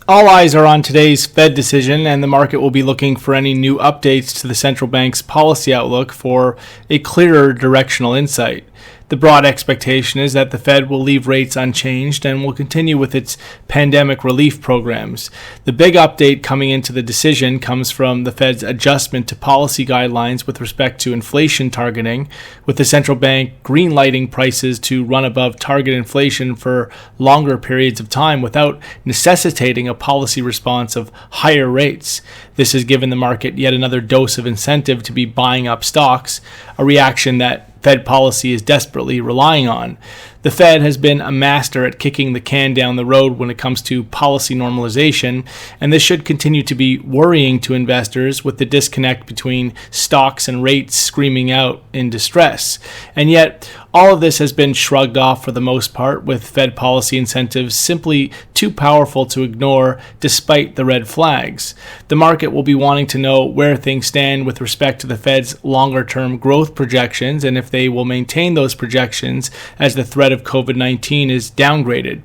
All eyes are on today's Fed decision, and the market will be looking for any new updates to the central bank's policy outlook for a clearer directional insight. The broad expectation is that the Fed will leave rates unchanged and will continue with its pandemic relief programs. The big update coming into the decision comes from the Fed's adjustment to policy guidelines with respect to inflation targeting, with the central bank green-lighting prices to run above target inflation for longer periods of time without necessitating a policy response of higher rates. This has given the market yet another dose of incentive to be buying up stocks, a reaction that Fed policy is desperately relying on. The Fed has been a master at kicking the can down the road when it comes to policy normalization, and this should continue to be worrying to investors with the disconnect between stocks and rates screaming out in distress. And yet, all of this has been shrugged off for the most part, with Fed policy incentives simply too powerful to ignore despite the red flags. The market will be wanting to know where things stand with respect to the Fed's longer-term growth projections and if they will maintain those projections as the threat of COVID-19 is downgraded.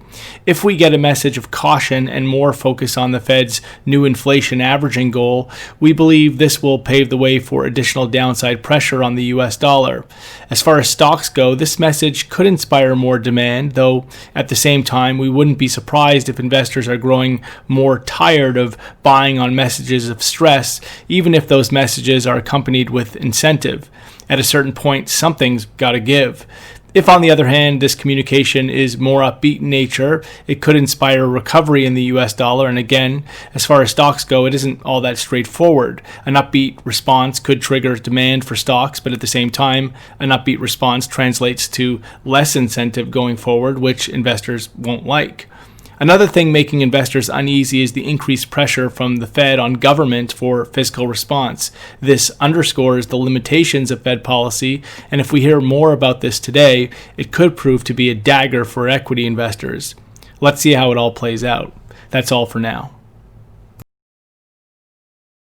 If we get a message of caution and more focus on the Fed's new inflation averaging goal, we believe this will pave the way for additional downside pressure on the US dollar. As far as stocks go, this message could inspire more demand, though at the same time, we wouldn't be surprised if investors are growing more tired of buying on messages of stress, even if those messages are accompanied with incentive. At a certain point, something's got to give. If, on the other hand, this communication is more upbeat in nature, it could inspire a recovery in the US dollar. And again, as far as stocks go, it isn't all that straightforward. An upbeat response could trigger demand for stocks, but at the same time, an upbeat response translates to less incentive going forward, which investors won't like. Another thing making investors uneasy is the increased pressure from the Fed on government for fiscal response. This underscores the limitations of Fed policy, and if we hear more about this today, it could prove to be a dagger for equity investors. Let's see how it all plays out. That's all for now.